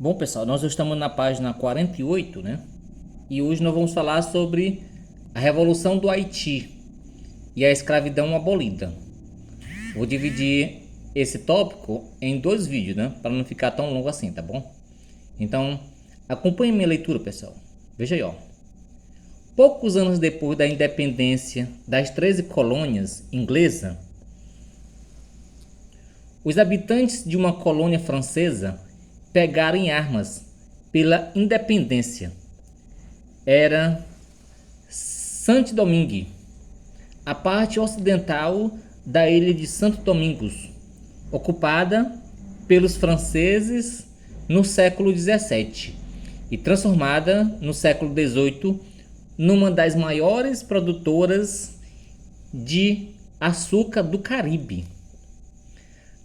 Bom, pessoal, nós estamos na página 48, né? E hoje nós vamos falar sobre a Revolução do Haiti e a escravidão abolida. Vou dividir esse tópico em dois vídeos, né? Para não ficar tão longo assim, tá bom? Então, acompanhe minha leitura, pessoal. Veja aí, ó. Poucos anos depois da independência das 13 colônias inglesas, os habitantes de uma colônia francesa pegaram em armas pela independência. Era Saint-Domingue, a parte ocidental da ilha de Santo Domingos, ocupada pelos franceses no século XVII e transformada no século XVIII numa das maiores produtoras de açúcar do Caribe.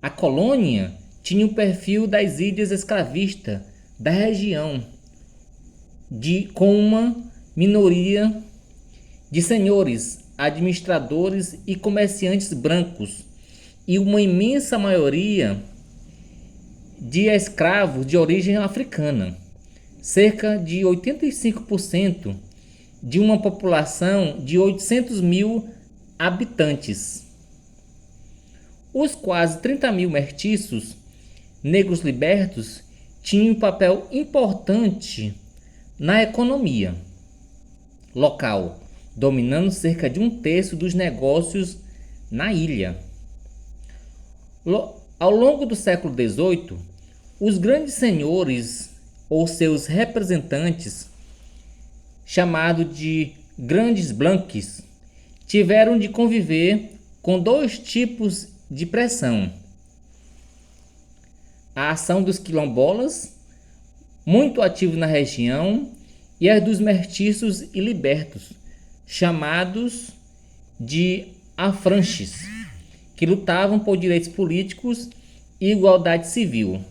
A colônia tinha o perfil das ilhas escravistas da região, com uma minoria de senhores, administradores e comerciantes brancos e uma imensa maioria de escravos de origem africana, cerca de 85% de uma população de 800 mil habitantes. Os quase 30 mil mestiços negros libertos tinham um papel importante na economia local, dominando cerca de 1/3 dos negócios na ilha. Ao longo do século XVIII, os grandes senhores ou seus representantes, chamados de grandes blanques, tiveram de conviver com dois tipos de pressão: a ação dos quilombolas, muito ativos na região, e a dos mestiços e libertos, chamados de afranches, que lutavam por direitos políticos e igualdade civil.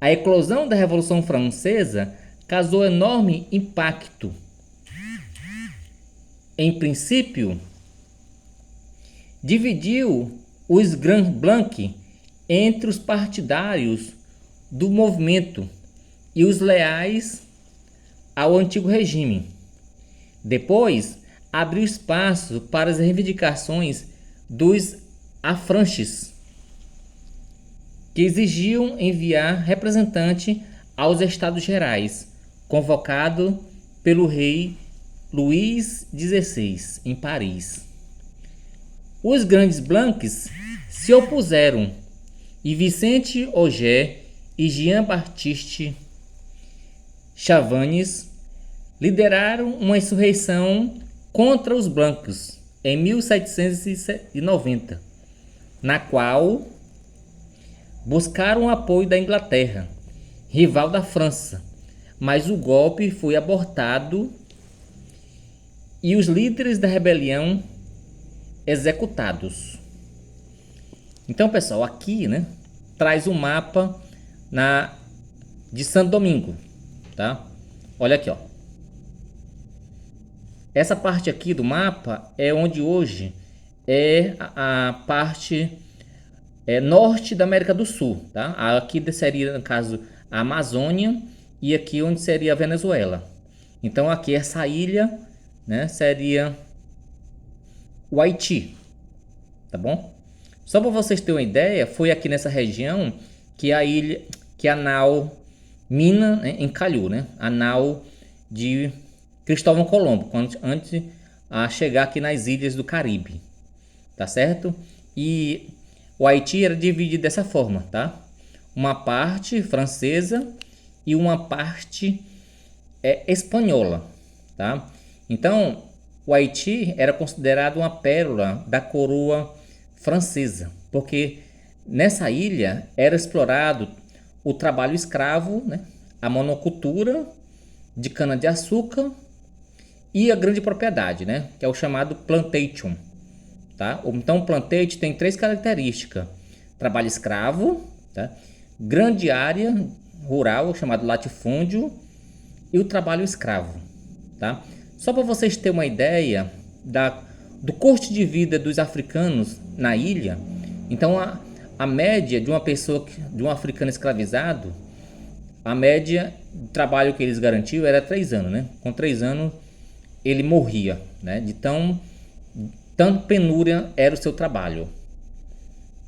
A eclosão da Revolução Francesa causou enorme impacto. Em princípio, dividiu os Grands Blancs entre os partidários do movimento e os leais ao antigo regime. Depois, abriu espaço para as reivindicações dos afranches, que exigiam enviar representante aos Estados Gerais, convocado pelo rei Luís XVI em Paris. Os Grandes Blancs se opuseram e Vicente Auger e Jean-Baptiste Chavannes lideraram uma insurreição contra os brancos em 1790, na qual buscaram o apoio da Inglaterra, rival da França, mas o golpe foi abortado e os líderes da rebelião executados. Então, pessoal, aqui, né, traz um mapa de Santo Domingo, tá? Olha aqui, ó. Essa parte aqui do mapa é onde hoje é a parte norte da América do Sul, tá? Aqui seria, no caso, a Amazônia, e aqui onde seria a Venezuela. Então, aqui essa ilha, né, seria o Haiti, tá bom? Só para vocês terem uma ideia, foi aqui nessa região que a nau mina, né, encalhou, né? A nau de Cristóvão Colombo, antes a chegar aqui nas ilhas do Caribe, tá certo? E o Haiti era dividido dessa forma, tá? Uma parte francesa e uma parte espanhola, tá? Então, o Haiti era considerado uma pérola da coroa francesa, porque nessa ilha era explorado o trabalho escravo, né, a monocultura de cana-de-açúcar e a grande propriedade, né, que é o chamado plantation, tá? Então, o plantation tem 3 características: trabalho escravo, tá? Grande área rural, chamado latifúndio, e o trabalho escravo, tá? Só para vocês terem uma ideia do custo de vida dos africanos na ilha. Então, a média de uma pessoa, de um africano escravizado, a média de trabalho que eles garantiam era 3 anos, né? Com 3 anos ele morria, né? De tanto penúria era o seu trabalho,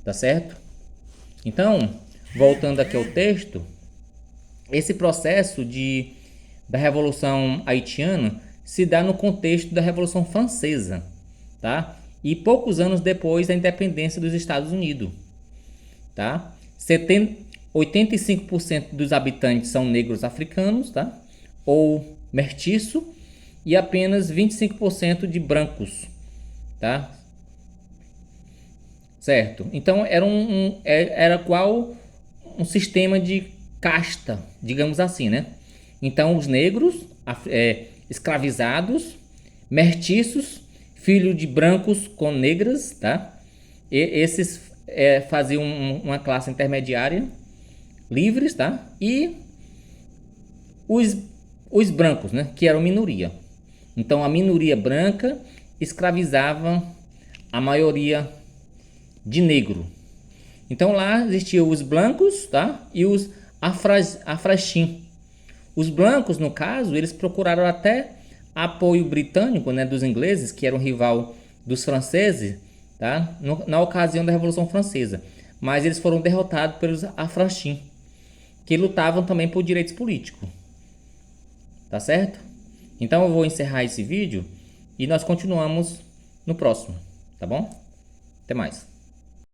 tá certo? Então, voltando aqui ao texto, esse processo da Revolução Haitiana se dá no contexto da Revolução Francesa, tá? E poucos anos depois da independência dos Estados Unidos, tá? 85% dos habitantes são negros africanos, tá? Ou mestiço, e apenas 25% de brancos, tá? Certo? Então era qual um sistema de casta, digamos assim, né? Então os negros, escravizados, mestiços, filhos de brancos com negras, tá? E esses faziam uma classe intermediária, livres, tá? E os, os brancos, né? Que eram minoria. Então a minoria branca escravizava a maioria de negro. Então lá existiam os blancos, tá? E os afraxim. Os blancos, no caso, eles procuraram até apoio britânico, né, dos ingleses, que eram rival dos franceses, tá? Na ocasião da Revolução Francesa. Mas eles foram derrotados pelos afraxim, que lutavam também por direitos políticos. Tá certo? Então eu vou encerrar esse vídeo e nós continuamos no próximo, tá bom? Até mais.